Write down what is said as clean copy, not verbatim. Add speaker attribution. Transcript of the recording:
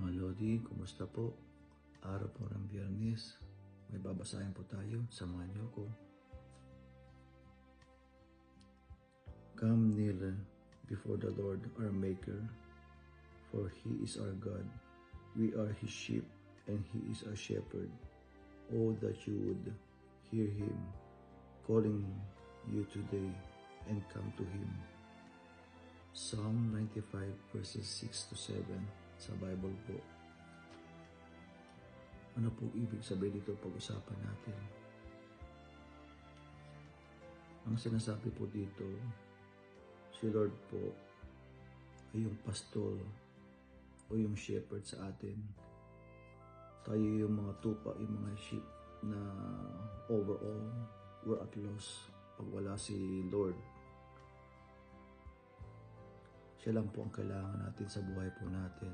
Speaker 1: Mga Lodi, kumusta po? Araw po ng Biyernes. May babasahin po tayo. Samahan niyo ko. Come near before the Lord our Maker, for He is our God. We are His sheep, and He is our shepherd. Oh, that you would hear Him calling you today and come to Him. Psalm 95 verses 6 to 7 sa Bible po. Ano po ibig sabihin dito pag-usapan natin? Ang sinasabi po dito, si Lord po ay yung pastor o yung shepherd sa atin. Tayo yung mga tupa, yung mga sheep na overall we're at loss pag wala si Lord. Siya lang po ang kailangan natin sa buhay po natin.